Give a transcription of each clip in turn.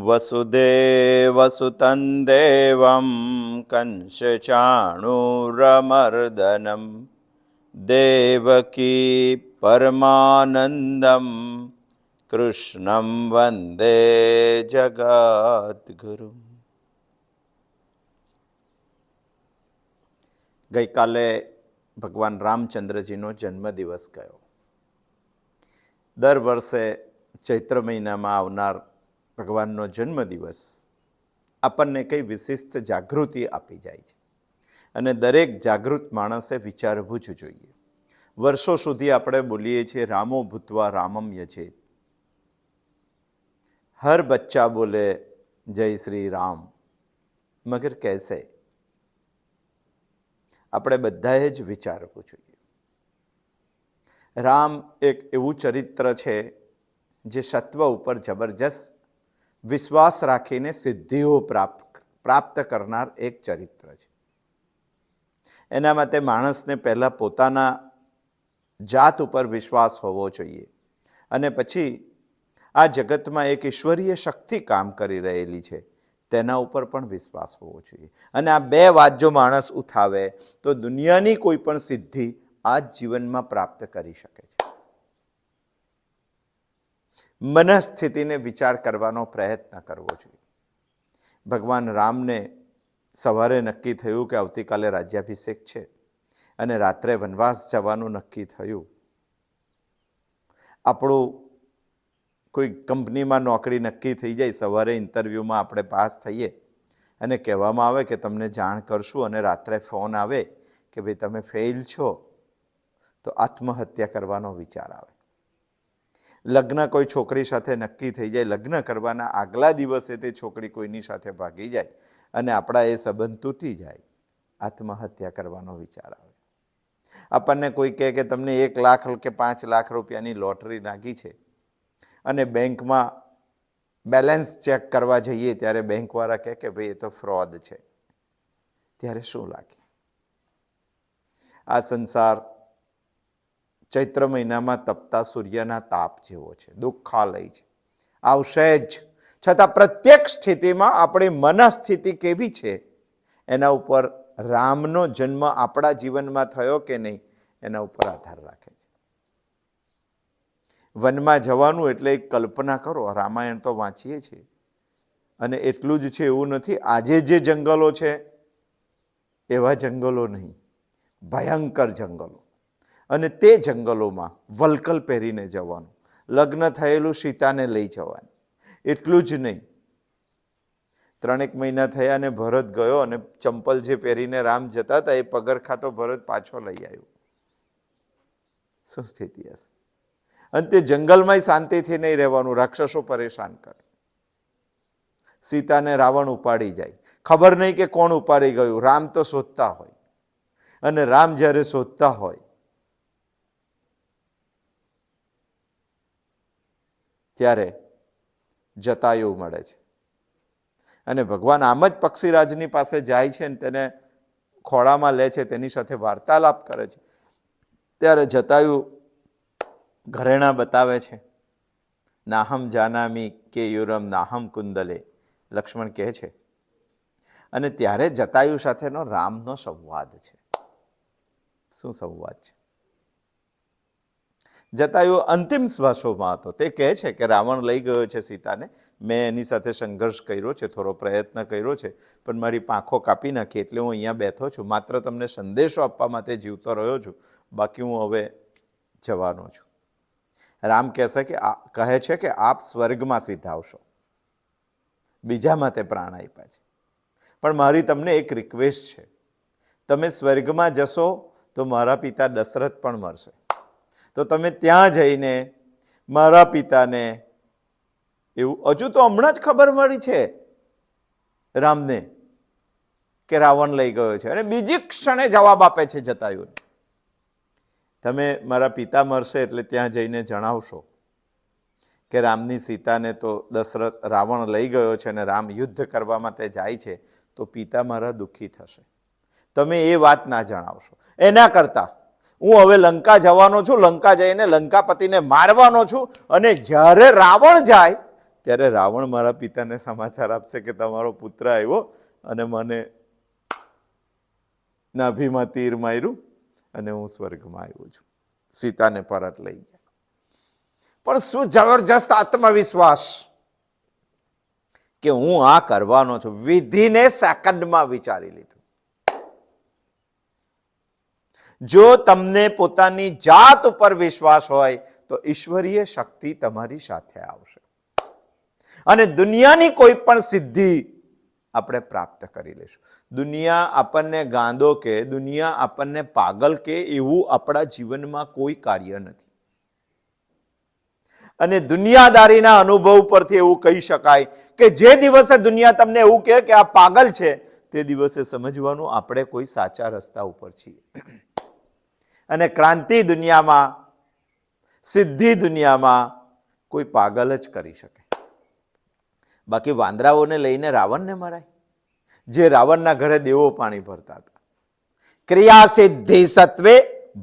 વસુદેવસુતં દેવં કંસચાણૂરમર્દનમ દેવકી પરમાનંદમ કૃષ્ણં વંદે જગદ્ગુરુ. ગઈકાલે ભગવાન રામચંદ્રજીનો જન્મદિવસ ગયો. દર વર્ષે ચૈત્ર મહિનામાં આવનાર ભગવાનનો જન્મદિવસ આપણને કંઈ વિશિષ્ટ જાગૃતિ આપી જાય છે અને દરેક જાગૃત માણસે વિચારવું જ જોઈએ. વર્ષો સુધી આપણે બોલીએ છીએ રામો ભૂત્વા રામમ યજેત. હર બચ્ચા બોલે જય શ્રી રામ, મગર કૈસે? આપણે બધાએ જ વિચારવું જોઈએ. રામ એક એવું ચરિત્ર છે જે સત્વ ઉપર જબરજસ્ત વિશ્વાસ રાખીને સિદ્ધિઓ પ્રાપ્ત કરનાર એક ચરિત્ર છે. એના માટે માણસને પહેલાં પોતાના જાત ઉપર વિશ્વાસ હોવો જોઈએ અને પછી આ જગતમાં એક ઈશ્વરીય શક્તિ કામ કરી રહેલી છે તેના ઉપર પણ વિશ્વાસ હોવો જોઈએ. અને આ બે વાત જો માણસ ઉઠાવે તો દુનિયાની કોઈ પણ સિદ્ધિ આ જ જીવનમાં પ્રાપ્ત કરી શકે છે. મનસ્થિતિને વિચાર કરવાનો પ્રયત્ન કરવો જોઈએ. ભગવાન રામને સવારે નક્કી થયું કે આવતીકાલે રાજ્યાભિષેક છે અને રાત્રે વનવાસ જવાનું નક્કી થયું. આપણું કોઈ કંપનીમાં નોકરી નક્કી થઈ જાય, સવારે ઇન્ટરવ્યૂમાં આપણે પાસ થઈએ અને કહેવામાં આવે કે તમને જાણ કરશું અને રાત્રે ફોન આવે કે ભાઈ તમે ફેલ છો, તો આત્મહત્યા કરવાનો વિચાર આવે. લગ્ન કોઈ છોકરી સાથે નક્કી થઈ જાય, લગ્ન કરવાના આગલા દિવસે તે છોકરી કોઈની સાથે ભાગી જાય અને આપણા એ સંબંધ તૂટી જાય, આત્મહત્યા કરવાનો વિચાર આવે. આપણને કોઈ કહે કે તમને 1 લાખ કે 5 લાખ રૂપિયાની લોટરી લાગી છે અને બેંકમાં બેલેન્સ ચેક કરવા જઈએ ત્યારે બેંકવાળા કહે કે ભાઈ એ તો ફ્રોડ છે, ત્યારે શું લાગે? આ સંસાર ચૈત્ર મહિનામાં તપતા સૂર્યના તાપ જેવો છે, દુઃખાલય છે, આવશે જ. છતાં પ્રત્યેક સ્થિતિમાં આપણી મનસ્થિતિ કેવી છે એના ઉપર રામનો જન્મ આપણા જીવનમાં થયો કે નહીં એના ઉપર આધાર રાખે છે. વનમાં જવાનું એટલે એક કલ્પના કરો, રામાયણ તો વાંચીએ છીએ અને એટલું જ છે એવું નથી. આજે જે જંગલો છે એવા જંગલો નહીં, ભયંકર જંગલો. અને તે જંગલોમાં વલકલ પહેરીને જવાનું, લગ્ન થયેલું સીતાને લઈ જવાની. એટલું જ નહીં, 3 મહિના થયા અને ભરત ગયો અને ચંપલ જે પહેરીને રામ જતા હતા એ પગરખા તો ભરત પાછો લઈ આવ્યો. શું સ્થિતિ હશે? અને તે જંગલમાં શાંતિથી નહીં રહેવાનું, રાક્ષસો પરેશાન કરે. સીતાને રાવણ ઉપાડી જાય, ખબર નહીં કે કોણ ઉપાડી ગયું. રામ તો શોધતા હોય અને રામ જ્યારે શોધતા હોય ત્યારે જટાયુ મળે છે અને ભગવાન આમ જ પક્ષીરાજની પાસે જાય છે અને તેને ખોળામાં લે છે, તેની સાથે વાર્તાલાપ કરે છે. ત્યારે જટાયુ ઘરેણા બતાવે છે. નાહમ જાનામી કે યુરમ નાહમ કુંદલે, લક્ષ્મણ કહે છે. અને ત્યારે જટાયુ સાથેનો રામનો સંવાદ છે. શું સંવાદ છે? જટાયુ અંતિમ શ્વાસોમાં હતો. તે કહે છે કે રાવણ લઈ ગયો છે સીતાને, મેં એની સાથે સંઘર્ષ કર્યો છે, થોડો પ્રયત્ન કર્યો છે, પણ મારી પાંખો કાપી નાખી એટલે હું અહીંયા બેઠો છું. માત્ર તમને સંદેશો આપવા માટે જીવતો રહ્યો છું, બાકી હું હવે જવાનો છું. રામ કહે છે કે આપ સ્વર્ગમાં સીધા આવશો, બીજા માટે પ્રાણ આપ્યા છે, પણ મારી તમને એક રિક્વેસ્ટ છે. તમે સ્વર્ગમાં જશો તો મારા પિતા દશરથ પણ મરશે, તો તમે ત્યાં જઈને મારા પિતાને એવું, હજુ તો હમણાં જ ખબર મળી છે રામને કે રાવણ લઈ ગયો છે અને બીજી ક્ષણે જવાબ આપે છે જટાયુને, તમે મારા પિતા મરશે એટલે ત્યાં જઈને જણાવશો કે રામની સીતાને તો રાવણ લઈ ગયો છે અને રામ યુદ્ધ કરવા માટે જાય છે, તો પિતા મારા દુઃખી થશે. તમે એ વાત ના જણાવશો. એના કરતાં હું હવે લંકા જવાનો છું, લંકા જઈને લંકાપતિને મારવાનો છું અને જ્યારે રાવણ જાય ત્યારે રાવણ મારા પિતાને સમાચાર આપશે કે તમારો પુત્ર આવ્યો અને મને નાભીમાં તીર માર્યું અને હું સ્વર્ગમાં આવ્યો છું. સીતાને પરત લઈ ગયા. પણ શું જબરજસ્ત આત્મવિશ્વાસ કે હું આ કરવાનો છું. વિધિને સેકન્ડમાં વિચારી લીધું. જો તમને પોતાની જાત ઉપર વિશ્વાસ હોય તો ઈશ્વરીય શક્તિ તમારી સાથે આવશે અને દુનિયાની કોઈ પણ સિદ્ધિ આપણે પ્રાપ્ત કરી લેશું. દુનિયા આપણને ગાંડો કે દુનિયા આપણને પાગલ કે એવું આપણા જીવનમાં કોઈ કાર્ય નથી. અને દુનિયાદારીના અનુભવ પરથી એવું કહી શકાય કે જે દિવસે દુનિયા તમને એવું કહે કે આ પાગલ છે, તે દિવસે સમજવાનું આપણે કોઈ સાચા રસ્તા ઉપર છીએ. અને ક્રાંતિ દુનિયામાં, સિદ્ધિ દુનિયામાં કોઈ પાગલ જ કરી શકે. બાકી વાંદરાઓને લઈને રાવણને મરાય, જે રાવણના ઘરે દેવો પાણી ભરતા હતા. ક્રિયા સિદ્ધિ સત્વે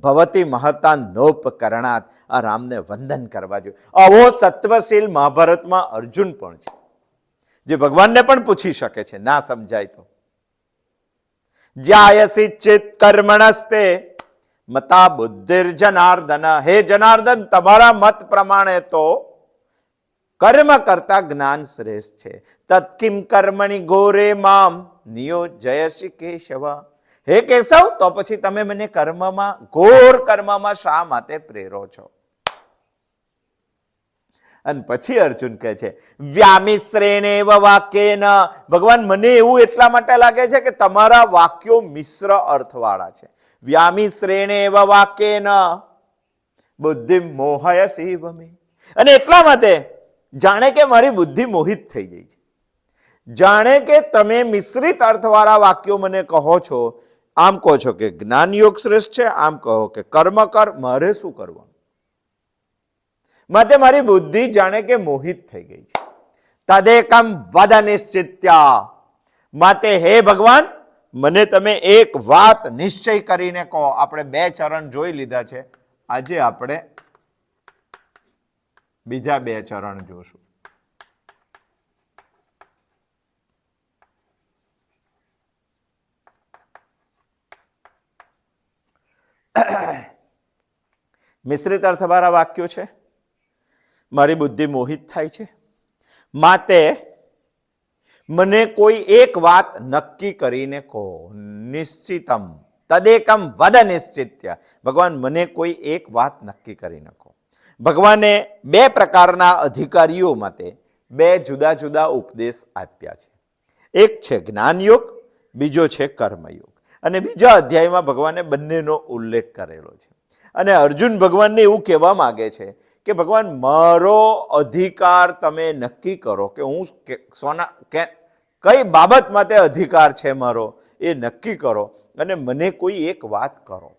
ભવતી મહતા નોપકરણાત. આ રામને વંદન કરવા જોઈએ. આવો સત્વશીલ મહાભારતમાં અર્જુન પણ છે, જે ભગવાનને પણ પૂછી શકે છે, ના સમજાય તો. જ્યાયસી ચિત કર્મણસ્તે મતા બુદ્ધિર જનાર્દન. હે જનાર્દન, તમારા મત પ્રમાણે તો કર્મ કરતા જ્ઞાન શ્રેષ્ઠ છે. તત્કિમ કર્મણી ઘોરે મામ નિયોજયસી કેશવ. હે કેશવ, તો પછી તમે મને કર્મમાં, ઘોર કર્મમાં શા માટે પ્રેરો છો? અને પછી અર્જુન કહે છે વ્યામિશ્રેણેવ વાક્યેન. ભગવાન, મને એવું એટલા માટે લાગે છે કે તમારા વાક્યો મિશ્ર અર્થવાળા છે. વ્યામિશ્રેણેવ વાક્યેન બુદ્ધિ મોહયસી વમે. અને એટલા માટે જાણે કે મારી બુદ્ધિ મોહિત થઈ ગઈ છે. જાણે કે તમે મિશ્રિત અર્થવાળા વાક્યો મને કહો છો. આમ કહો છો કે જ્ઞાન યોગ શ્રેષ્ઠ છે, આમ કહો કે કર્મ કર. મારે શું કરવાનું? માટે મારી બુદ્ધિ જાણે કે મોહિત થઈ ગઈ છે. તદેકમ વદ નિશ્ચિત્યા. માટે હે ભગવાન, મને તમે એક વાત નિશ્ચય કરીને કહો. આપણે 2 ચરણ જોઈ લીધા છે. આજે આપણે બીજા 2 ચરણ જોશું. મિશ્રિત અર્થવાળા વાક્યો છે. મારી બુદ્ધિ મોહિત થાય છે, માટે મને કોઈ એક વાત નક્કી કરીને કહો. નિશ્ચિતમ તદેકમ વદ નિશ્ચિત્ય. ભગવાન, મને કોઈ એક વાત નક્કી કરીને કહો. ભગવાને 2 પ્રકારના અધિકારીઓ માટે 2 જુદા જુદા ઉપદેશ આપ્યા છે. એક છે જ્ઞાનયોગ, બીજો છે કર્મયોગ. અને બીજા અધ્યાયમાં ભગવાને બંનેનો ઉલ્લેખ કરેલો છે. અને અર્જુન ભગવાનને એવું કહેવા માંગે છે કે ભગવાન, મારો અધિકાર તમે નક્કી કરો કે હું કઈ બાબત માટે અધિકાર છે મારો, એ નક્કી કરો અને મને કોઈ એક વાત કરો.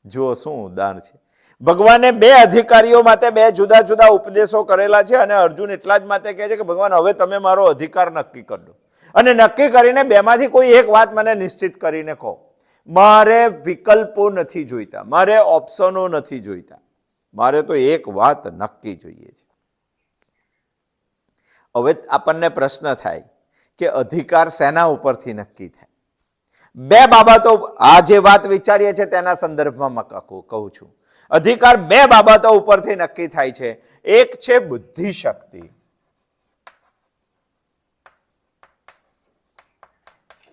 જો શું ઉદાહરણ છે. ભગવાને 2 અધિકારીઓ માટે 2 જુદા જુદા ઉપદેશો કરેલા છે. અને અર્જુન એટલા જ માટે કહે છે કે ભગવાન, હવે તમે મારો અધિકાર નક્કી કરી દો અને નક્કી કરીને 2માંથી કોઈ એક વાત મને નિશ્ચિત કરીને કહો. મારે વિકલ્પો નથી જોઈતા, મારે ઓપ્શનો નથી જોઈતા, મારે તો એક વાત નક્કી જોઈએ છે. હવે આપણને પ્રશ્ન થાય કે અધિકાર શેના ઉપરથી નક્કી થાય? 2 બાબતો, આ જે વાત વિચારીએ છીએ તેના સંદર્ભમાં કહું છું. અધિકાર 2 બાબતો ઉપરથી નક્કી થાય છે. એક છે બુદ્ધિ શક્તિ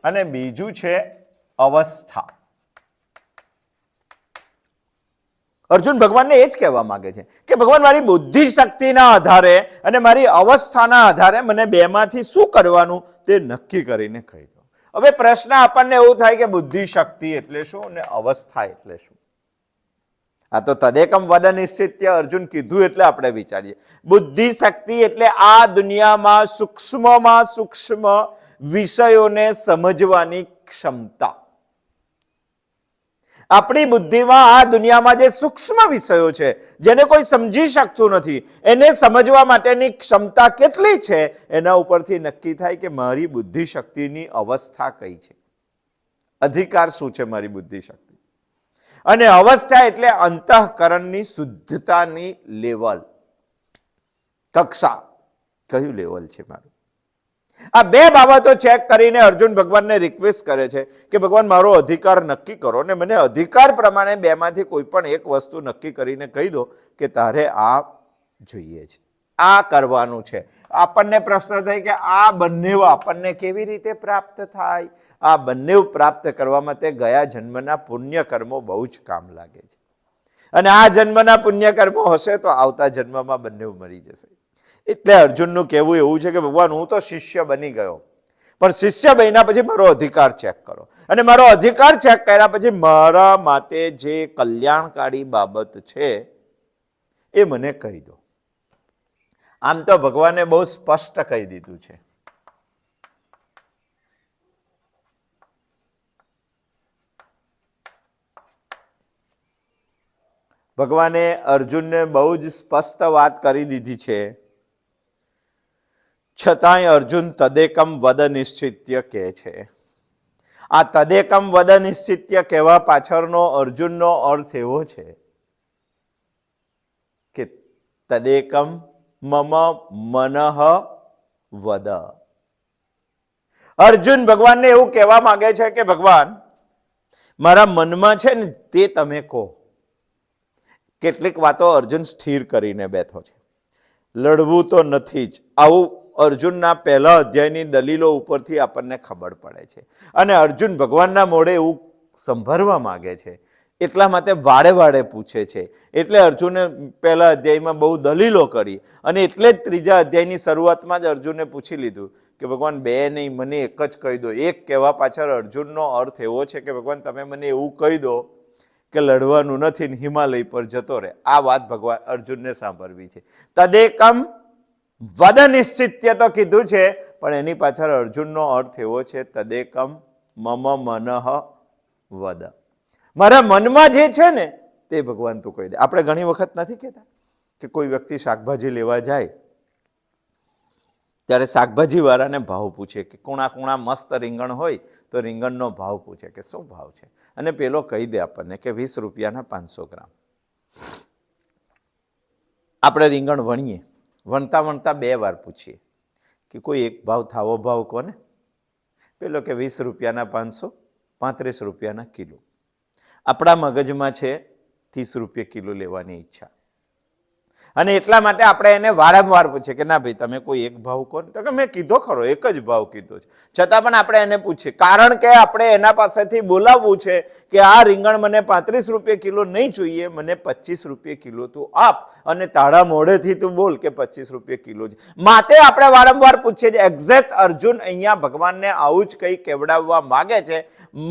અને બીજું છે અવસ્થા. અર્જુન ભગવાનને એ જ કહેવા માંગે છે કે ભગવાન, મારી બુદ્ધિ શક્તિના આધારે અને મારી અવસ્થાના આધારે મને 2માંથી શું કરવાનું તે નક્કી કરીને કહી દો. હવે પ્રશ્ન આપણને એવું થાય કે બુદ્ધિ શક્તિ એટલે શું અને અવસ્થા એટલે શું? આ તો તદેકમ વદ નિશ્ચિત્ય અર્જુન કીધું એટલે આપણે વિચારીએ. બુદ્ધિ શક્તિ એટલે આ દુનિયામાં સૂક્ષ્મમાં સૂક્ષ્મ વિષયોને સમજવાની ક્ષમતા. આપણી બુદ્ધિમાં આ દુનિયામાં જે સૂક્ષ્મ વિષયો છે, જેને કોઈ સમજી શકતું નથી, એને સમજવા માટેની ક્ષમતા કેટલી છે, એના ઉપરથી નક્કી થાય કે મારી બુદ્ધિ શક્તિની અવસ્થા કઈ છે. અધિકાર શું છે મારી બુદ્ધિ શક્તિ? અને અવસ્થા એટલે અંતઃકરણની શુદ્ધતાની લેવલ, કક્ષા. કયું લેવલ છે મારું? આ બે બાબતો ચેક કરીને અર્જુન ભગવાનને રિક્વેસ્ટ કરે છે કે ભગવાન મારો અધિકાર નક્કી કરો ને મને અધિકાર પ્રમાણે બેમાંથી કોઈ પણ એક વસ્તુ નક્કી કરીને કહી દો કે તારે આ જોઈએ છે, આ કરવાનું છે. આપણને પ્રશ્ન થાય કે આ બંને આપણને કેવી રીતે પ્રાપ્ત થાય? આ બંને પ્રાપ્ત કરવામાં તે ગયા જન્મના પુણ્ય કર્મો બહુ જ કામ લાગે છે. અને આ જન્મના પુણ્ય કર્મો હશે તો આવતા જન્મમાં બંને મળી જશે. એટલે અર્જુનનું કહેવું એવું છે કે ભગવાન હું તો શિષ્ય બની ગયો, પણ શિષ્ય બન્યા પછી મારો અધિકાર ચેક કરો, અને મારો અધિકાર ચેક કર્યા પછી મારા માટે જે કલ્યાણકારી બાબત છે એ મને કહી દો. આમ તો ભગવાને બહુ સ્પષ્ટ કહી દીધું છે. ભગવાને અર્જુનને બહુ જ સ્પષ્ટ વાત કરી દીધી છે. છતાંય અર્જુન તદેકમ વદ નિશ્ચિત્ય કહે છે. આ તદેકમ વદ નિશ્ચિત્ય કહેવા પાછળનો અર્જુનનો અર્થ એવો છે કે તદેકમ મમ મનઃ વદ. અર્જુન ભગવાનને એવું કહેવા માંગે છે કે ભગવાન મારા મનમાં છે ને તે તમે કહો. કેટલીક વાતો અર્જુન સ્થિર કરીને બેઠો છે. લડવું તો નથી જ, આવું અર્જુનના પહેલા અધ્યાયની દલીલો ઉપરથી આપણને ખબર પડે છે. અને અર્જુન ભગવાનના મોઢે એવું સંભળવા માંગે છે, એટલા માટે વાડે વાડે પૂછે છે. એટલે અર્જુને પહેલા અધ્યાયમાં બહુ દલીલો કરી, અને એટલે જ ત્રીજા અધ્યાયની શરૂઆતમાં જ અર્જુને પૂછી લીધું કે ભગવાન બે નહીં, મને એક જ કહી દો. એક કહેવા પાછળ અર્જુનનો અર્થ એવો છે કે ભગવાન તમે મને એવું કહી દો કે લડવાનું નથી ને હિમાલય પર જતો રહે. આ વાત ભગવાન અર્જુનને સાંભળવી છે. તદેકમ વદ નિશ્ચિત્ય તો કીધું છે, પણ એની પાછળ અર્જુનનો અર્થ એવો છે તદેકમ મમ મનઃ વદ. મારા મનમાં જે છે ને તે ભગવાન તું કહી દે. આપણે ઘણી વખત નથી કહેતા કે કોઈ વ્યક્તિ શાકભાજી લેવા જાય ત્યારે શાકભાજી વાળાને ભાવ પૂછે કે કુણા કુણા મસ્ત રીંગણ હોય તો રીંગણનો ભાવ પૂછે કે શું ભાવ છે, અને પેલો કહી દે આપણને કે 20 રૂપિયાના 500 ગ્રામ. આપણે રીંગણ વણીએ, વણતા વણતા 2 વાર પૂછીએ કે કોઈ એક ભાવ થાવો ભાવ કોને? પેલો કે 20 રૂપિયાના 500, 35 રૂપિયાના કિલો. આપણા મગજમાં છે 30 રૂપિયા કિલો લેવાની ઈચ્છા, અને એટલા માટે આપણે એને વારંવાર પૂછીએ કે ના ભાઈ તમે કોઈ એક ભાવ કહો. તો કે મેં કીધો ખરો, એક જ ભાવ કીધો છે. છતાં પણ આપણે એને પૂછીએ, કારણ કે આપણે એના પાસેથી બોલાવવું છે કે આ રીંગણ મને 35 રૂપિયા કિલો નહીં જોઈએ, મને 25 રૂપિયા કિલો તું આપ, અને તાળા મોઢેથી તું બોલ કે 25 રૂપિયા કિલો છે. માટે આપણે વારંવાર પૂછીએ છીએ. એક્ઝેક્ટ અર્જુન અહીંયા ભગવાનને આવું જ કંઈ કેવડાવવા માગે છે.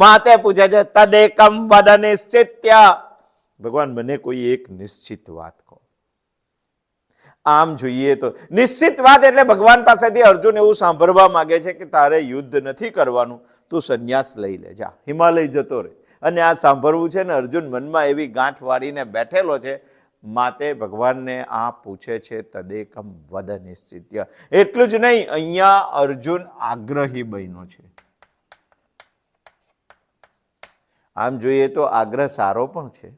માટે પૂછે છે તદેકમ વદ નિશ્ચિત્ય, ભગવાન મને કોઈ એક નિશ્ચિત વાત કહો. આમ જોઈએ તો નિશ્ચિત વાત એટલે ભગવાન પાસેથી અર્જુન એવું સાંભળવા માંગે છે કે તારે યુદ્ધ નથી કરવાનું, તું સંન્યાસ લઈ લે, જા હિમાલય જતો રહે. અને આ સાંભળવું છે ને અર્જુન મનમાં એવી ગાંઠ વાળીને બેઠેલો છે. માટે ભગવાનને આ પૂછે છે તદેકમ વદ નિશ્ચિત્ય. એટલું જ નહીં, અહીંયા અર્જુન આગ્રહી બન્યો છે. આમ જોઈએ તો આગ્રહ સારો પણ છે,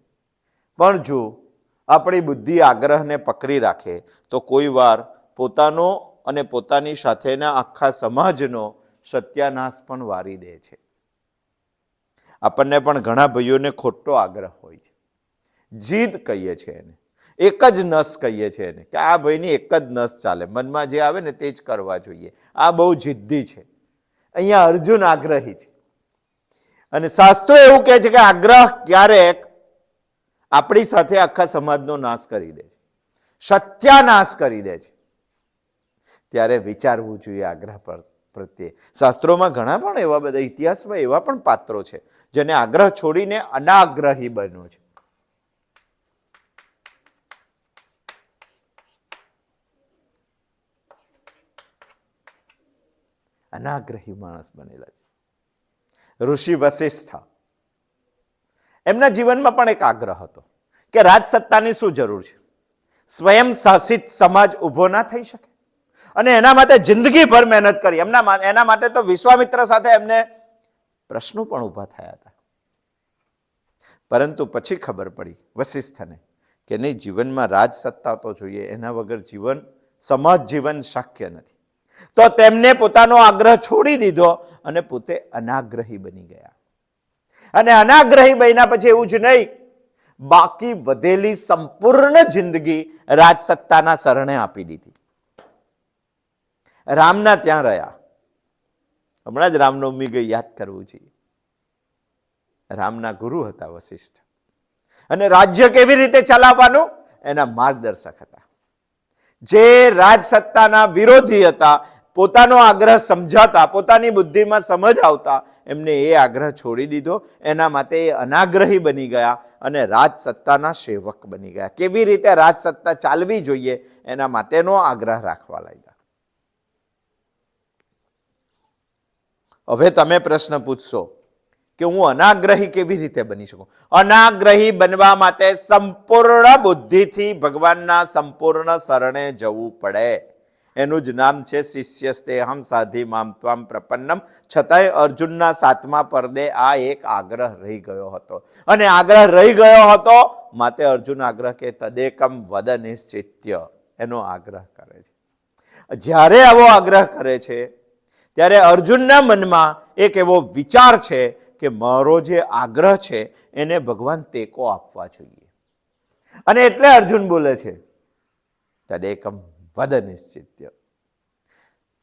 પણ જો આપણી બુદ્ધિ આગ્રહને પકડી રાખે તો કોઈ વાર પોતાનો અને પોતાની સાથેના આખા સમાજનો સત્યાનાશ પણ વારી દે છે. આપણને પણ ઘણા ભાઈઓને ખોટો આગ્રહ હોય છે. જીદ કહીએ છીએ એને, એક જ નસ કહીએ છીએ એને કે આ ભાઈની એક જ નસ ચાલે, મનમાં જે આવે ને તે જ કરવા જોઈએ. આ બહુ જિદ્દી છે. અહીંયા અર્જુન આગ્રહી છે, અને શાસ્ત્રો એવું કહે છે કે આગ્રહ ક્યારેક આપણી સાથે આખા સમાજનો નાશ કરી દે છે, સત્યાનાશ કરી દે છે. ત્યારે વિચારવું જોઈએ આગ્રહ પ્રત્યે. શાસ્ત્રોમાં ઘણા પણ એવા બધા, ઇતિહાસમાં એવા પણ પાત્રો છે જેને આગ્રહ છોડીને અનાગ્રહી બન્યો છે. અનાગ્રહી માણસ બનેલા છે. ઋષિ વશિષ્ઠ, એમના જીવનમાં પણ એક આગ્રહ હતો કે રાજસત્તાની શું જરૂર છે? સ્વયં શાસિત સમાજ ઊભો ના થઈ શકે, અને એના માટે જિંદગીભર મહેનત કરી. એના માટે તો વિશ્વામિત્ર સાથે એમને પ્રશ્નો પણ ઊભા થયા હતા. પરંતુ પછી ખબર પડી વશિષ્ઠને કે નહીં, જીવનમાં રાજસત્તા તો જોઈએ, એના વગર જીવન સમજ જીવન શક્ય નથી. તો તેમને પોતાનો આગ્રહ છોડી દીધો અને પોતે અનાગ્રહી બની ગયા. અને અનાગ્રહી બન્યા પછી એવું જ નહીં, બાકી વધેલી સંપૂર્ણ જિંદગી રાજસત્તાના શરણે આપી દીધી. રામના ત્યાં રહ્યા. હમણાં જ રામનવમી ગઈ, યાદ કરવું જોઈએ. રામના ગુરુ હતા વશિષ્ઠ, અને રાજ્ય કેવી રીતે ચલાવવાનું એના માર્ગદર્શક હતા. જે રાજસત્તાના વિરોધી હતા, પોતાનો આગ્રહ સમજાતા, પોતાની બુદ્ધિમાં સમજ આવતા, એમને એ આગ્રહ છોડી દીધો. એના માટે એ અનાગ્રહી બની ગયા અને રાજસત્તાના સેવક બની ગયા. કેવી રીતે રાજસત્તા ચાલવી જોઈએ એના માટેનો આગ્રહ રાખવા લાગ્યા. હવે તમે પ્રશ્ન પૂછશો કે હું અનાગ્રહી કેવી રીતે બની શકું? અનાગ્રહી બનવા માટે સંપૂર્ણ બુદ્ધિથી ભગવાનના સંપૂર્ણ શરણે જવું પડે. એનું જ નામ છે શિષ્યસ્તેહમ સાધિ મામ ત્વામ પ્રપન્નમ. છતાંય અર્જુનના 7મા પર્દે આ એક આગ્રહ રહી ગયો હતો. અને આગ્રહ રહી ગયો હતો માટે અર્જુન આગ્રહ કે તદેકમ વદ નિશ્ચિત્ય, એનો આગ્રહ કરે છે. જ્યારે આવો આગ્રહ કરે છે ત્યારે અર્જુનના મનમાં એક એવો વિચાર છે કે મારો જે આગ્રહ છે એને ભગવાન ટેકો આપવા જોઈએ. અને એટલે અર્જુન બોલે છે તદેકમ વદ નિશ્ચિત્ય.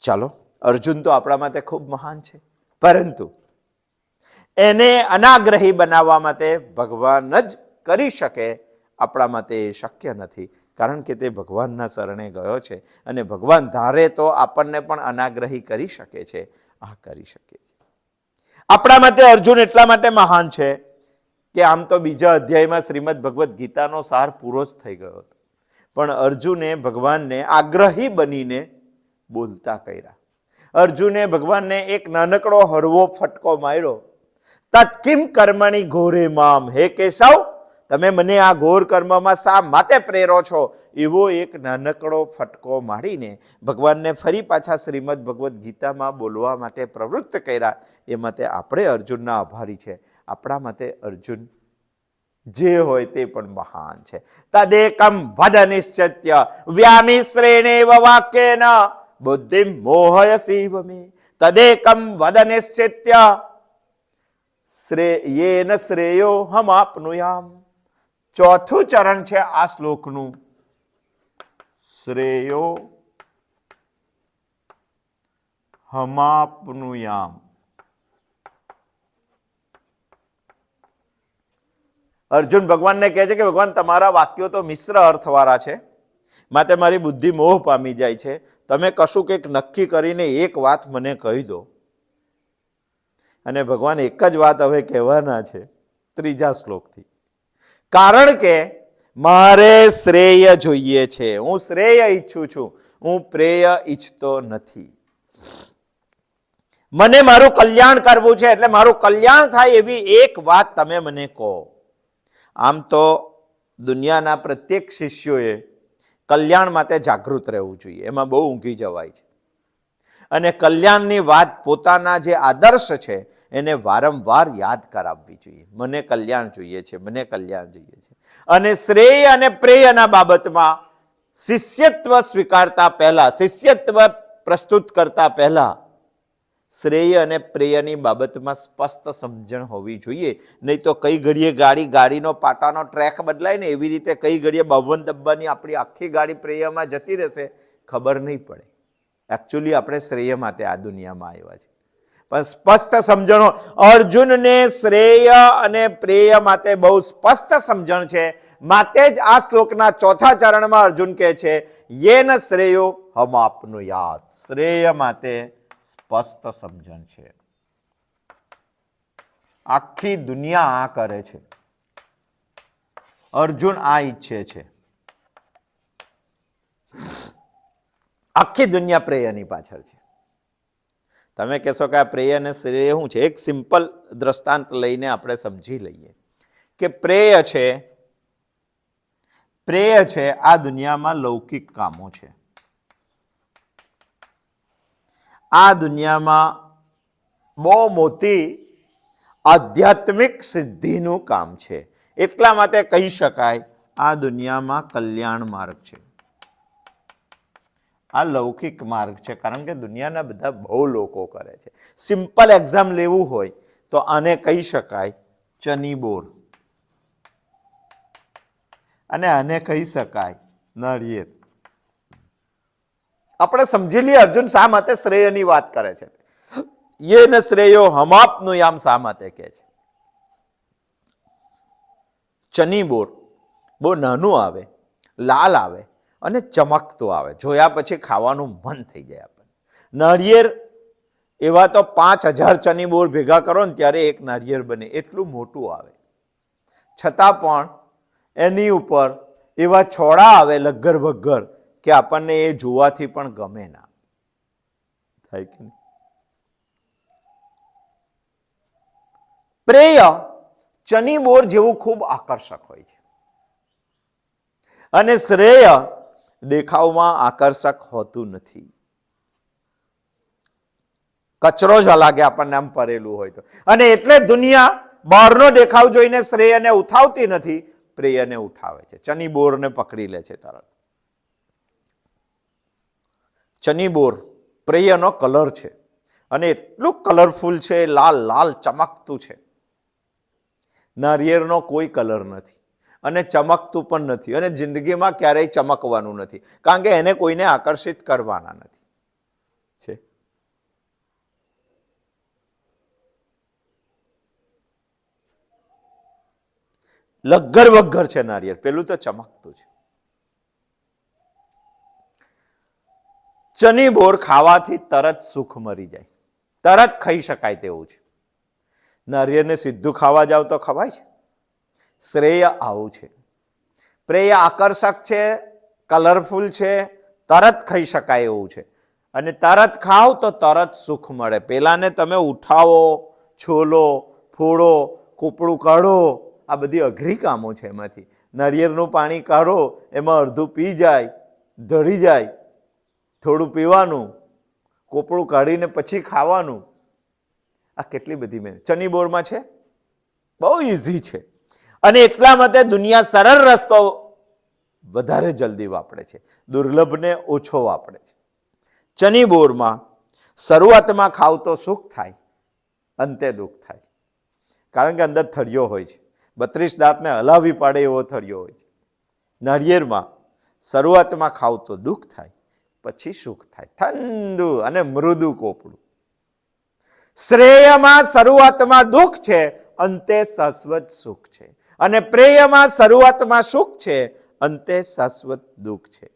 ચાલો, અર્જુન તો આપણા માટે ખૂબ મહાન છે, પરંતુ એને અનાગ્રહી બનાવવા માટે ભગવાન જ કરી શકે, આપણા માટે એ શક્ય નથી. કારણ કે તે ભગવાનના શરણે ગયો છે અને ભગવાન ધારે તો આપણને પણ અનાગ્રહી કરી શકે છે. આ કરી શકે છે. આપણા માટે અર્જુન એટલા માટે મહાન છે કે આમ તો બીજા અધ્યાયમાં શ્રીમદ ભગવદ્ ગીતાનો સાર પૂરો જ થઈ ગયો હતો, પણ અર્જુને ભગવાનને આગ્રહી બનીને બોલતા કર્યા. અર્જુને ભગવાનને એક નાનકડો હળવો ફટકો માર્યો. તત્કિમ કર્મણી ઘોરે મામ, હે કેશવ, તમે મને આ ઘોર કર્મમાં શા માટે પ્રેરો છો? એવો એક નાનકડો ફટકો મારીને ભગવાનને ફરી પાછા શ્રીમદ ભગવદ્ ગીતામાં બોલવા માટે પ્રવૃત્ત કર્યા. એ માટે આપણે અર્જુનના આભારી છે. આપણા માટે અર્જુન જે હોય તે પણ મહાન છે. તદેકમ વદ નિશ્ચિત્ય વ્યામિશ્રેણેવ વાક્યેન બુદ્ધિમ મોહયસીવ મે. તદેકમ વદ નિશ્ચિત્ય યેન શ્રેયો હમ આપનુયામ. ચોથું ચરણ છે આ શ્લોકનું, શ્રેયો હમાપનુયામ. અર્જુન ભગવાનને કહે છે કે ભગવાન, તમારા વાક્યો તો મિશ્ર અર્થવાળા છે, માટે મારી બુદ્ધિ મોહ પામી જાય છે. તમે કશું કંઈક નક્કી કરીને એક વાત મને કહી દો. અને ભગવાન એક જ વાત હવે કહેવાના છે 3જા શ્લોકથી. કારણ કે મારે શ્રેય જોઈએ છે. હું શ્રેય ઈચ્છું છું, હું પ્રેય ઈચ્છતો નથી. મને મારું કલ્યાણ કરવું છે, એટલે મારું કલ્યાણ થાય એવી એક વાત તમે મને કહો. આમ તો દુનિયાના પ્રત્યેક શિષ્યોએ કલ્યાણ માટે જાગૃત રહેવું જોઈએ, એમાં બહુ ઊંઘી જવાય છે. અને કલ્યાણની વાત, પોતાના જે આદર્શ છે એને વારંવાર યાદ કરાવવી જોઈએ. મને કલ્યાણ જોઈએ છે, મને કલ્યાણ જોઈએ છે. અને શ્રેય અને પ્રેયના બાબતમાં શિષ્યત્વ સ્વીકારતા પહેલા, શિષ્યત્વ પ્રસ્તુત કરતા પહેલા શ્રેય અને પ્રેયની બાબતમાં સ્પષ્ટ સમજણ હોવી જોઈએ. નહીં તો કઈ ઘડીએ ગાડીનો પાટાનો ટ્રેક બદલાય ને એવી રીતે કઈ ઘડીએ 52 ડબ્બાની આપણી આખી ગાડી પ્રેયમાં જતી રહેશે, ખબર નહીં પડે. એકચ્યુઅલી આપણે શ્રેય માટે આ દુનિયામાં આવ્યા છે, પણ સ્પષ્ટ સમજણો. અર્જુનને શ્રેય અને પ્રેય માટે બહુ સ્પષ્ટ સમજણ છે. માટે જ આ શ્લોકના 4થા ચરણમાં અર્જુન કહે છે યેન શ્રેયો હમ આપનુયાત. શ્રેય માટે સ્પષ્ટ સમજણ છે. આખી દુનિયા આ કરે છે, અર્જુન આ ઈચ્છે છે. આખી દુનિયા પ્રેયની પાછળ છે. તમે કહેશો કે આ પ્રેય અને શ્રેય શું છે? એક સિમ્પલ દ્રષ્ટાંત લઈને આપણે સમજી લઈએ કે પ્રેય છે આ દુનિયામાં લૌકિક કામો છે. આ દુનિયામાં બહુ મોટી આધ્યાત્મિક સિદ્ધિનું કામ છે. એટલા માટે કહી શકાય આ દુનિયામાં કલ્યાણ માર્ગ છે. આ લૌકિક માર્ગ છે, કારણ કે દુનિયાના બધા બહુ લોકો કરે છે. સિમ્પલ એક્ઝામ લેવું હોય તો આને કહી શકાય ચની બોર, અને આને કહી શકાય નાળિયેર. આપણે સમજી લઈએ અર્જુન શા માટે શ્રેયની વાત કરે છે. ये न શ્રેયો હમાપનું યામ શા માટે કહે છે. ચની બોર બહુ નાનું આવે, લાલ આવે અને ચમકતું આવે, જોયા પછી ખાવાનું મન થઈ જાય આપણને. નાળિયેર એવા તો 5000 ચની બોર ભેગા કરો ને ત્યારે એક નાળિયેર બને, એટલું મોટું આવે. છતાં પણ એની ઉપર એવા છોડા આવે લગ્ગર વગ્ગર કે આપણને એ જોવાથી પણ ગમે ના થાય કે નહીં. પ્રેય ચની બોર જેવું ખૂબ આકર્ષક હોય છે, અને શ્રેય દેખાવમાં આકર્ષક હોતું નથી. કચરો જ લાગે આપણને આમ પરેલું હોય તો. અને એટલે દુનિયા બહારનો દેખાવ જોઈને શ્રેયને ઉઠાવતી નથી, પ્રેયને ઉઠાવે છે, ચની બોરને પકડી લે છે તરત. ચની બોર પ્રેયનો કલર છે, અને એટલું કલરફુલ છે, લાલ લાલ ચમકતું છે. નારિયેળનો કોઈ કલર નથી, અને ચમકતું પણ નથી, અને જિંદગીમાં ક્યારેય ચમકવાનું નથી, કારણ કે એને કોઈને આકર્ષિત કરવાના નથી. છે લગ્ગર વગ્ગર છે નારિયેળ, પેલું તો ચમકતું છે. ચની બોર ખાવાથી તરત સુખ મરી જાય, તરત ખાઈ શકાય તેવું છે. નારિયેળને સીધું ખાવા જાવ તો ખવાય છે. શ્રેય આવું છે. પ્રેય આકર્ષક છે, કલરફુલ છે, તરત ખાઈ શકાય એવું છે, અને તરત ખાવ તો તરત સુખ મળે. પેલાને તમે ઉઠાવો, છોલો, ફોડો, કોપડું કાઢો, આ બધી અઘરી કામો છે. એમાંથી નારિયેળનું પાણી કાઢો, એમાં અડધું પી જાય, ઢળી જાય, થોડું પીવાનું, કોપડું કાઢીને પછી ખાવાનું. આ કેટલી બધી મહેનત ચની બોરમાં છે, બહુ ઇઝી છે. અને એટલા માટે દુનિયા સરળ રસ્તો વધારે જલ્દી વાપરે છે, દુર્લભને ઓછો વાપરે છે. ચની બોરમાં શરૂઆતમાં ખાવ તો સુખ થાય, અંતે દુઃખ થાય, કારણ કે અંદર થળિયો હોય છે, 32 દાંતને હલાવી પાડે એવો થળિયો હોય છે. નાળિયેરમાં શરૂઆતમાં ખાવ તો દુઃખ થાય, પછી સુખ થાય, ઠંડુ અને મૃદુ કોપડું. શ્રેયમાં શરૂઆતમાં દુઃખ છે, અંતે શાશ્વત સુખ છે, અને પ્રેયમાં શરૂઆતમાં સુખ છે, અંતે શાશ્વત દુઃખ છે.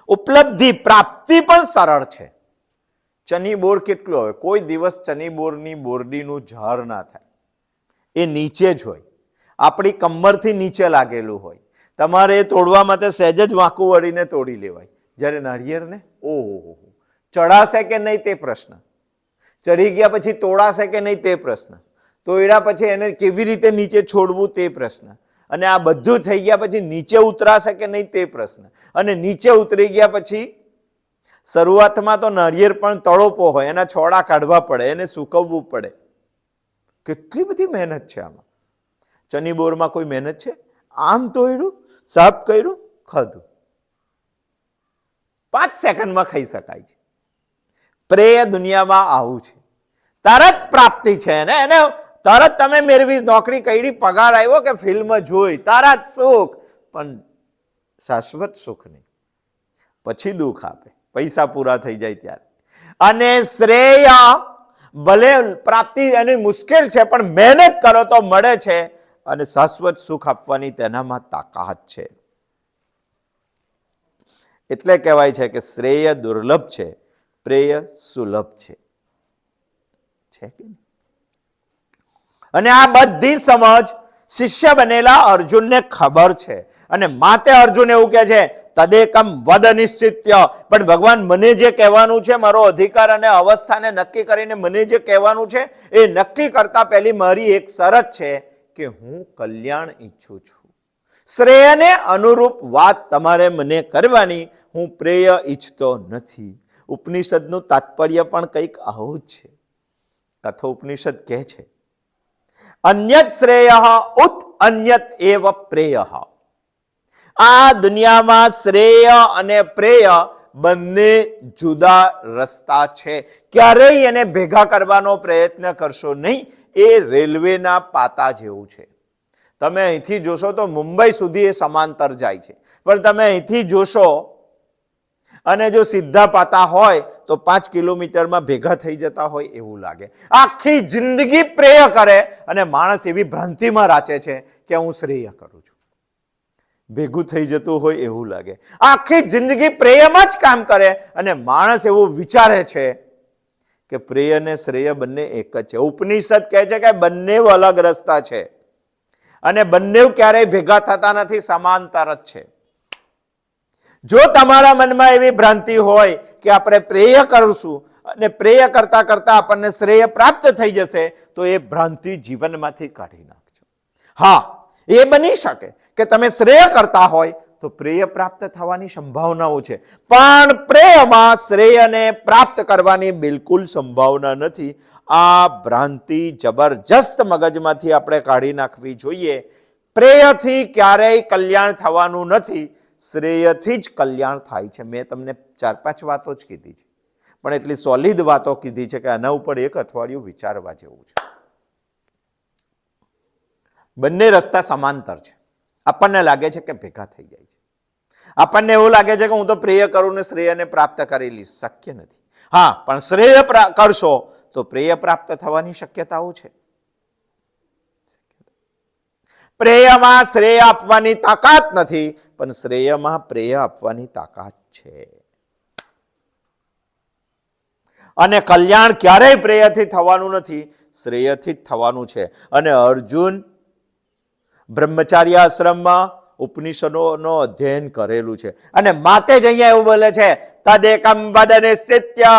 ઉપલબ્ધિ પ્રાપ્તિ પણ સરળ છે. ચની બોર કેટલો હોય, કોઈ દિવસ ચની બોરની બોરડીનું ઝાડ ના થાય, એ નીચે જ હોય, આપણી કમરથી નીચે લાગેલું હોય. તમારે એ તોડવા માટે સહેજ જ વાંકું વળીને તોડી લેવાય. જ્યારે નાળિયેરને ઓહો ચડાશે કે નહીં તે પ્રશ્ન, ચડી ગયા પછી તોડાશે કે નહીં તે પ્રશ્ન, તોડ્યા પછી એને કેવી રીતે નીચે છોડવું તે પ્રશ્ન, અને આ બધું થઈ ગયા પછી નીચે ઉતરાશે કે નહીં તે પ્રશ્ન, અને નીચે ઉતરી ગયા પછી શરૂઆતમાં તો નાળિયેર પણ તળોપો હોય, એના છોડા કાઢવા પડે, એને સૂકવવું પડે. કેટલી બધી મહેનત છે આમાં. ચની બોરમાં કોઈ મહેનત છે? આમ તોડ્યું, સાફ કર્યું, ખાધું, 5 સેકન્ડમાં ખાઈ શકાય છે. પ્રેય દુનિયામાં આવું છે, તરત પ્રાપ્તિ છે ને, એને તરત તમે મેળવી, નોકરી કરી, પગાર આવ્યો કે ફિલ્મ જોઈ, તરત સુખ, પણ શાશ્વત સુખ નહીં. પછી દુઃખ આપે, પૈસા પૂરા થઈ જાય ત્યારે. અને શ્રેય ભલે પ્રાપ્તિ એની મુશ્કેલ છે, પણ મહેનત કરો તો મળે છે, અને શાશ્વત સુખ આપવાની તેનામાં તાકાત છે. એટલે કહેવાય છે કે શ્રેય દુર્લભ છે, પ્રેય સુલભ છે. અને આ બધી સમજ શિષ્ય બનેલા અર્જુનને ખબર છે, અને માટે અર્જુન એવું કહે છે તદેકમ વદ નિશ્ચિત્ય. પણ ભગવાન મને જે કહેવાનું છે, મારો અધિકાર અને અવસ્થાને નક્કી કરીને મને જે કહેવાનું છે, એ નક્કી કરતા પહેલી મારી એક શરત છે કે હું કલ્યાણ ઈચ્છું છું. શ્રેયને અનુરૂપ વાત તમારે મને કરવાની, હું પ્રેય ઈચ્છતો નથી. ઉપનિષદનું તાત્પર્ય પણ કંઈક આવું જ છે. કઠોપનિષદ કહે છે અન્યત શ્રેય ઉત અન્યત એવ પ્રેય. આ દુનિયામાં શ્રેય અને પ્રેય બંને જુદા રસ્તા છે. ક્યારેય એને ભેગા કરવાનો પ્રયત્ન કરશો નહીં. એ રેલવેના પાતા જેવું છે. તમે અહીંથી જોશો તો મુંબઈ સુધી એ સમાંતર જાય છે, પણ તમે અહીંથી જોશો અને જો સીધા પાતા હોય તો 5 કિલોમીટરમાં ભેગા થઈ જતા હોય એવું લાગે. આખી જિંદગી પ્રેય કરે અને માણસ એવી ભ્રાંતિમાં રાચે છે કે હું શ્રેય કરું છું. ભેગું થઈ જતું હોય એવું લાગે. આખી જિંદગી પ્રેયમાં જ કામ કરે અને માણસ એવું વિચારે છે કે પ્રેય અને શ્રેય બંને એક જ છે. ઉપનિષદ કહે છે કે બંને અલગ રસ્તા છે અને બંને ક્યારેય ભેગા થતા નથી, સમાંતર જ છે. જો તમારા મનમાં એવી ભ્રાંતિ હોય કે આપણે પ્રેય કરશું અને પ્રેય કરતા કરતા આપણને શ્રેય પ્રાપ્ત થઈ જશે, તો એ ભ્રાંતિ જીવનમાંથી કાઢી નાખજો. હા, એ બની શકે કે તમે શ્રેય કરતા હોય તો પ્રેય પ્રાપ્ત થવાની સંભાવનાઓ છે, પણ પ્રેયમાં શ્રેયને પ્રાપ્ત કરવાની બિલકુલ સંભાવના નથી. આ ભ્રાંતિ જબરજસ્ત મગજમાંથી આપણે કાઢી નાખવી જોઈએ. પ્રેયથી ક્યારેય કલ્યાણ થવાનું નથી, શ્રેયથી જ કલ્યાણ થાય છે. મેં તમને 4-5 વાતો જ કીધી છે, પણ એટલી સોલિડ વાતો કીધી છે કે આના ઉપર એક અઠવાડિયું વિચારવા જેવું છે. બંને રસ્તા સમાંતર છે. આપણને લાગે છે કે ભેગા થઈ જાય છે. આપણને એવું લાગે છે કે હું તો પ્રેય કરું ને શ્રેયને પ્રાપ્ત કરી લઈશ. શક્ય નથી. હા, પણ શ્રેય કરશો તો પ્રેય પ્રાપ્ત થવાની શક્યતાઓ છે. પ્રેયમાં શ્રેય આપવાની તાકાત નથી, પણ શ્રેયમાં પ્રેય આપવાની તાકાત છે. અને કલ્યાણ ક્યારેય પ્રેયથી થવાનું નથી, શ્રેયથી જ થવાનું છે. અને અર્જુન બ્રહ્મચાર્ય આશ્રમમાં ઉપનિષદોનો અધ્યયન કરેલું છે અને માતે જ અહીંયા એવું બોલે છે, તદેકમ વદ નિશ્ચિત્ય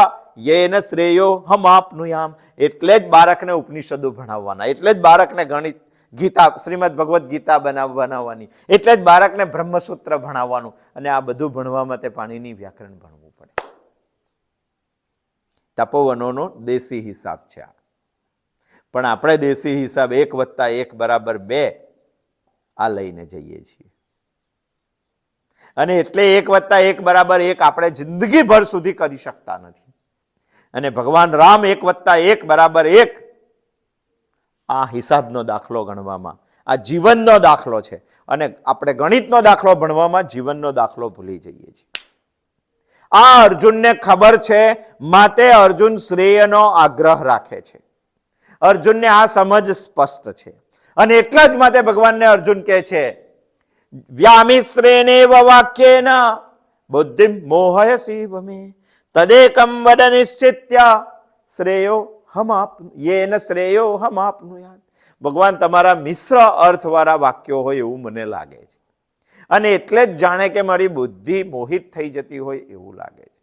યેન શ્રેયો હમાપ્નુયામ. એટલે જ બાળકને ઉપનિષદો ભણાવવાના, એટલે જ બાળકને ગણિત ગીતા, શ્રીમદ ભગવદ્ ગીતા બનાવવાની, એટલે જ બાળકને બ્રહ્મસૂત્ર ભણાવવાનું. અને આ બધું ભણવા માટે પાણીની વ્યાકરણ ભણવું પડે. તપોવનોનો દેશી હિસાબ છે આ. પણ આપણે દેશી હિસાબ 1 + 1 = 2 આ લઈને જઈએ છીએ. અને એટલે 1 + 1 = 1 આપણે જિંદગીભર સુધી કરી શકતા નથી. અને ભગવાન રામ 1 + 1 = 1 આ હિસાબનો દાખલો ગણવામાં આ જીવનનો દાખલો છે. અને આપણે ગણિતનો દાખલો ભણવામાં જીવનનો દાખલો ભૂલી જઈએ છીએ. આ અર્જુનને ખબર છે, માટે અર્જુન શ્રેયનો આગ્રહ રાખે છે. અર્જુનને આ સમજ સ્પષ્ટ છે અને એટલા જ માટે ભગવાનને અર્જુન કહે છે, વ્યામિશ્રેણેવ વાક્યેન બુદ્ધિમ મોહયસી વમે તદેકમ વદ નિશ્ચિત્ય શ્રેયો યેન શ્રેયો હમાપ્નુયાત. ભગવાન તમારા મિશ્ર અર્થવાળા વાક્યો હોય એવું મને લાગે છે અને એટલે જ જાણે કે મારી બુદ્ધિ મોહિત થઈ જતી હોય એવું લાગે છે.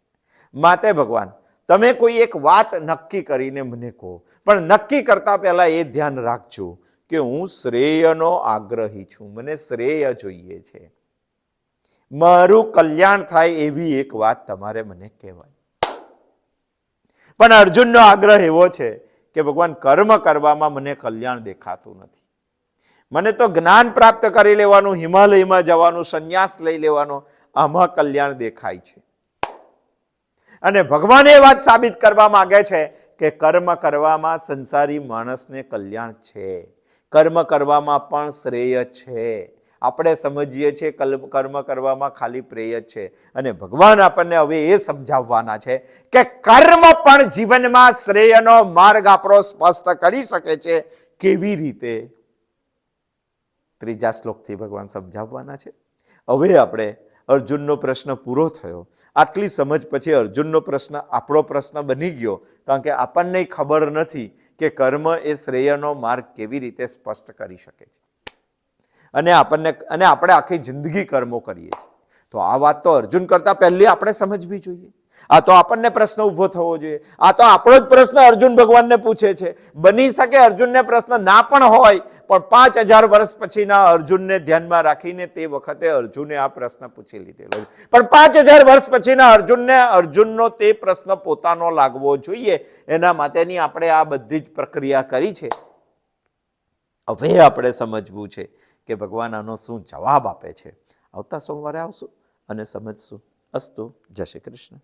માટે ભગવાન તમે કોઈ એક વાત નક્કી કરીને મને કહો, પણ નક્કી કરતા પહેલા એ ધ્યાન રાખજો કે હું શ્રેયનો આગ્રહી છું, મને શ્રેય જોઈએ છે, મારું કલ્યાણ થાય એવી એક વાત તમારે મને કહેવાય. પણ અર્જુનનો આગ્રહ એવો છે કે ભગવાન કર્મ કરવામાં મને કલ્યાણ દેખાતું નથી. મને તો જ્ઞાન પ્રાપ્ત કરી લેવાનું, હિમાલયમાં જવાનું, સંન્યાસ લઈ લેવાનો, આમાં કલ્યાણ દેખાય છે. અને ભગવાન એ વાત સાબિત કરવા માંગે છે કે કર્મ કરવામાં સંસારી માણસને કલ્યાણ છે, કર્મ કરવામાં પણ શ્રેય છે. આપણે સમજીએ છીએ કર્મ કરવામાં ખાલી પ્રેય છે અને ભગવાન આપણને હવે એ સમજાવવાના છે કે કર્મ પણ જીવનમાં શ્રેયનો માર્ગ આપણો સ્પષ્ટ કરી શકે છે. કેવી રીતે? 3જા શ્લોકથી ભગવાન સમજાવવાના છે. હવે આપણે અર્જુનનો પ્રશ્ન પૂરો થયો. આટલી સમજ પછી અર્જુનનો પ્રશ્ન આપણો પ્રશ્ન બની ગયો, કારણ કે આપણને ખબર નથી કે કર્મ એ શ્રેયનો માર્ગ કેવી રીતે સ્પષ્ટ કરી શકે છે. અને આપણે આખી જિંદગી કર્મો કરીએ છીએ. તો આ વાત તો અર્જુન કરતા પહેલી આપણે સમજવી જોઈએ. આ તો આપણને પ્રશ્ન ઊભો થવો જોઈએ. આ તો આપણો જ પ્રશ્ન અર્જુન ભગવાનને પૂછે છે. બની શકે અર્જુનને પ્રશ્ન ના પણ હોય, પણ 5000 વર્ષ પછીના અર્જુનને ધ્યાનમાં રાખીને તે વખતે અર્જુને આ પ્રશ્ન પૂછી લીધેલો છે. પણ 5000 વર્ષ પછીના અર્જુનનો તે પ્રશ્ન પોતાનો લાગવો જોઈએ. એના માટેની આપણે આ બધી જ પ્રક્રિયા કરી છે. હવે આપણે સમજવું છે કે ભગવાન આનો શું જવાબ આપે છે. આવતા સોમવારે આવશું અને સમજશું. અસ્તુ. જય શ્રી કૃષ્ણ.